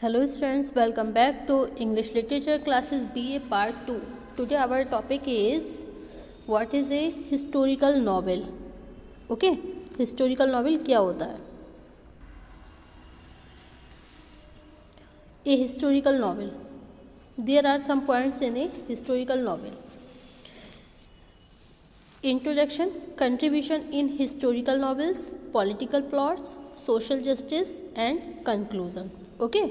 Hello students, welcome back to English Literature Classes BA Part 2. Today our topic is what is a historical novel. Okay, historical novel क्या होता है? A historical novel. There are some points in a historical novel. Introduction, contribution in historical novels, political plots, social justice and conclusion. Okay.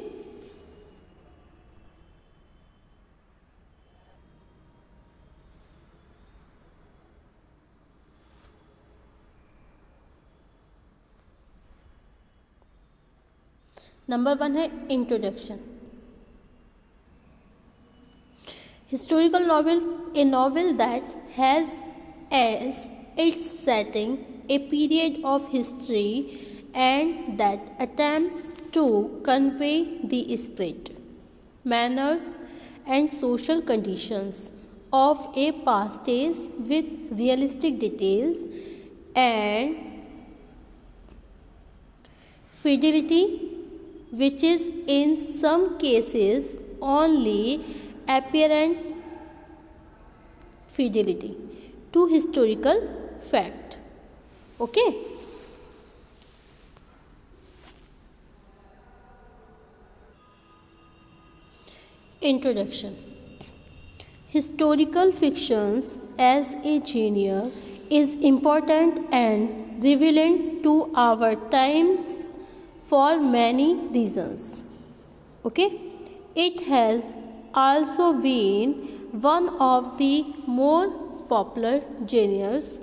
Number 1 है introduction. Historical novel, a novel that has as its setting a period of history and that attempts to convey the spirit, manners and social conditions of a past days with realistic details and fidelity, which is in some cases only apparent fidelity to historical fact. Okay. Introduction. Historical fictions as a genre is important and relevant to our times for many reasons. Okay, it has also been one of the more popular genres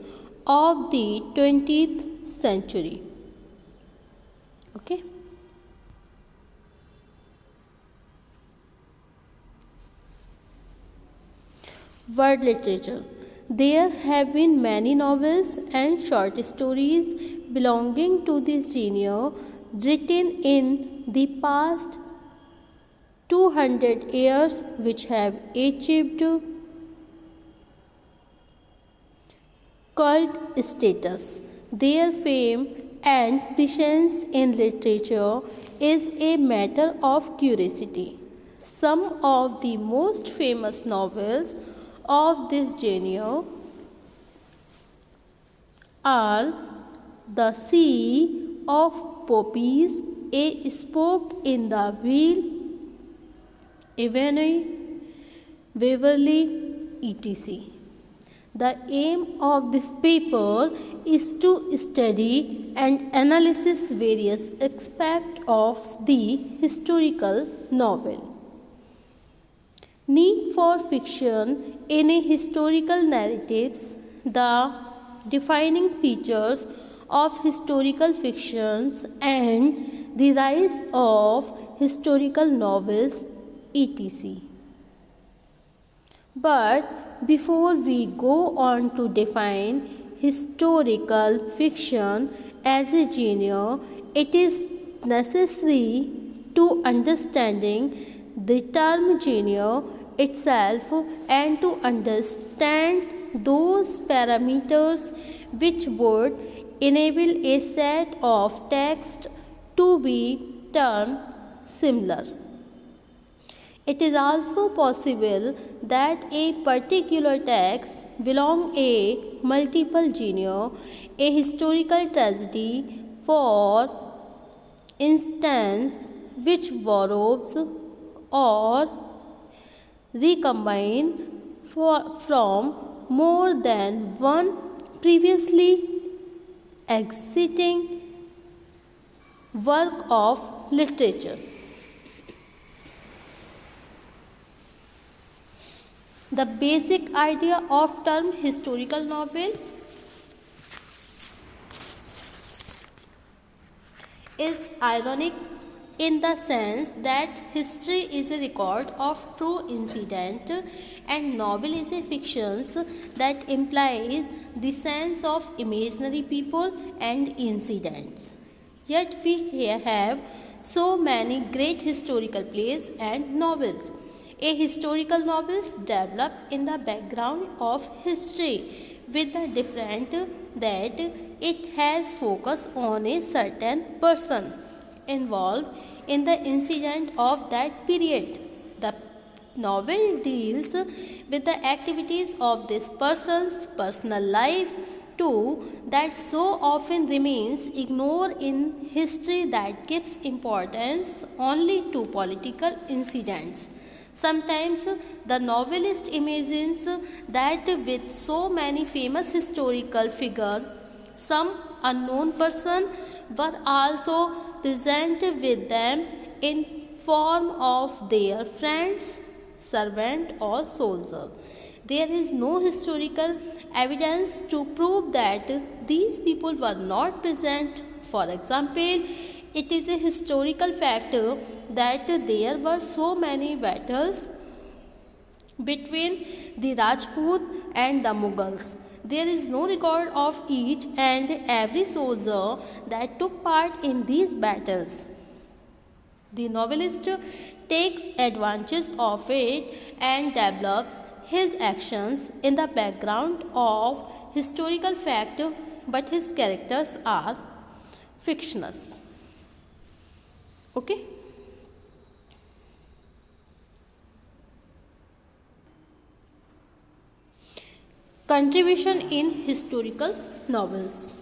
of the 20th century. Okay. Word literature. There have been many novels and short stories belonging to this genre written in the past 200 years which have achieved cult status. Their fame and presence in literature is a matter of curiosity. Some of the most famous novels of this genre are The Sea of Poppies, A Spoke in the Wheel, Ebony, Waverly, etc. The aim of this paper is to study and analyze various aspects of the historical novel. Need for fiction in a historical narratives, the defining features of historical fictions and the rise of historical novels, etc. But before we go on to define historical fiction as a genre, it is necessary to understanding the term genre itself and to understand those parameters which would enable a set of text to be termed similar. It is also possible that a particular text belong a multiple genre, a historical tragedy, for instance, which borrows or recombine from more than one previously existing work of literature. The basic idea of term historical novel is ironic in the sense that history is a record of true incident and novel is a fiction that implies the sense of imaginary people and incidents. Yet we have so many great historical plays and novels. A historical novels develop in the background of history with the difference that it has focus on a certain person involved in the incident of that period. The novel deals with the activities of this person's personal life too that so often remains ignored in history that gives importance only to political incidents. Sometimes the novelist imagines that with so many famous historical figures, some unknown person were also present with them in form of their friends, servant or soldier. There is no historical evidence to prove that these people were not present. For example, it is a historical fact that there were so many battles between the Rajput and the Mughals. There is no record of each and every soldier that took part in these battles. The novelist takes advantage of it and develops his actions in the background of historical fact, but his characters are fictitious. Okay? Contribution in historical novels.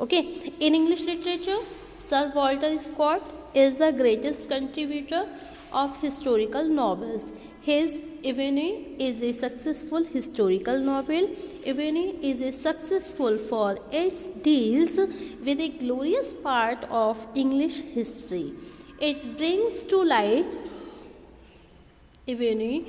Okay, in English literature, Sir Walter Scott is the greatest contributor of historical novels. His Ebony is a successful historical novel. Ebony is a successful for its deals with a glorious part of English history. It brings to light Ebony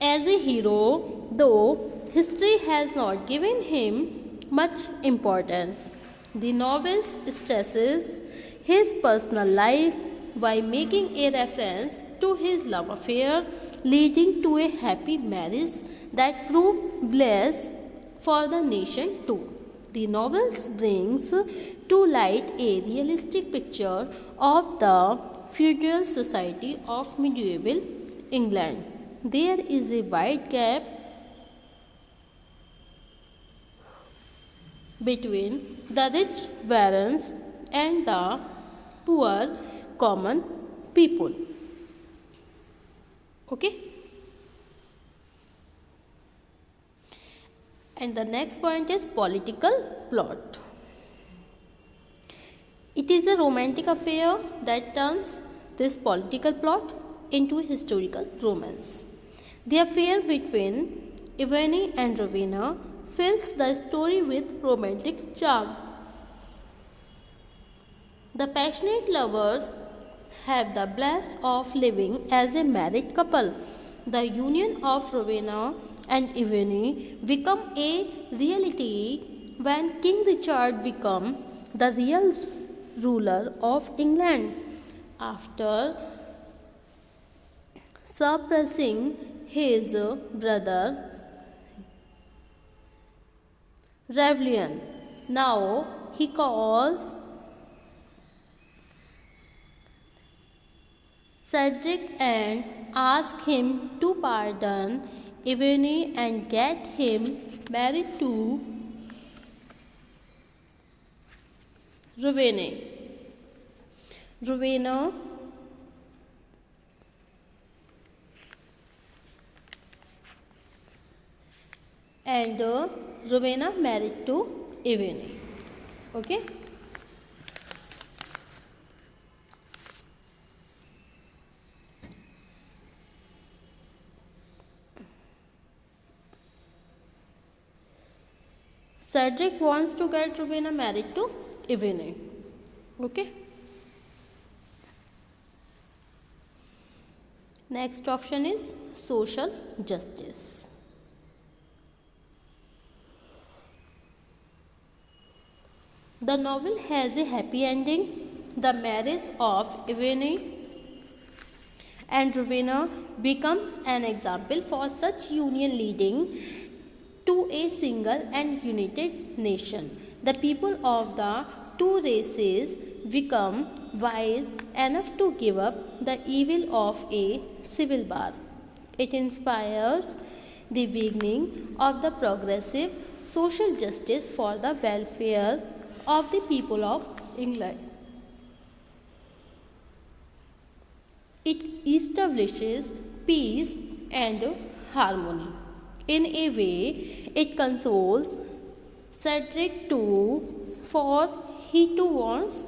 as a hero, though history has not given him much importance. The novel stresses his personal life by making a reference to his love affair, leading to a happy marriage that proved bliss for the nation too. The novel brings to light a realistic picture of the feudal society of medieval England. There is a wide gap between the rich barons and the poor common people. Okay? And the next point is political plot. It is a romantic affair that turns this political plot into a historical romance. The affair between Ebony and Rowena fills the story with romantic charm. The passionate lovers have the bliss of living as a married couple. The union of Rowena and Ebony become a reality when King Richard became the real ruler of England after suppressing his brother rebellion. Now he calls Cedric and asks him to pardon Ebony and get him married to Rowena. Rowena and Rowena married to Ebony. Okay. Cedric wants to get Rowena married to Ebony. Okay. Next option is social justice. The novel has a happy ending. The marriage of Ebony and Rowena becomes an example for such union leading to a single and united nation. The people of the two races become wise enough to give up the evil of a civil war. It inspires the beginning of the progressive social justice for the welfare of the people of England. It establishes peace and harmony. In a way, it consoles Cedric too, for he too wants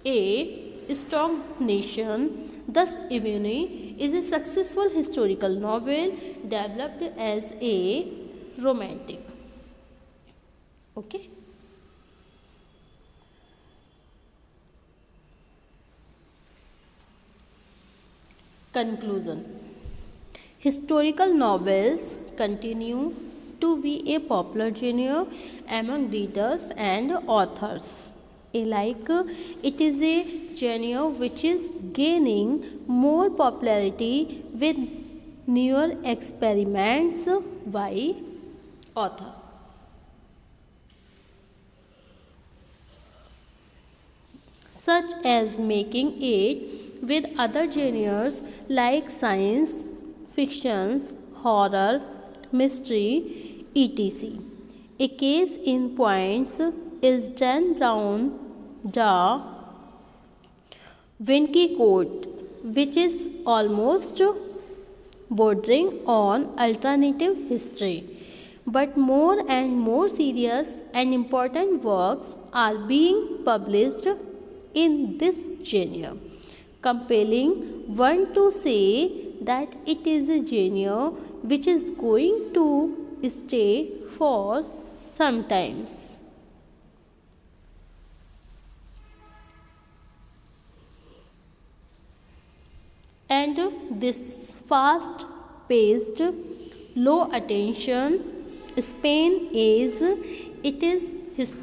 a strong nation. Thus, Ebony is a successful historical novel developed as a romantic. Okay. Conclusion. Historical novels continue to be a popular genre among readers and authors alike. It is a genre which is gaining more popularity with newer experiments by author, such as making it with other genres like science fictions, horror, mystery, etc. A case in point is Dan Brown Da Vinci Code, which is almost bordering on alternative history. But more and more serious and important works are being published in this genre, compelling one to say that it is a genre which is going to stay for some times. And this fast paced, low attention span is it is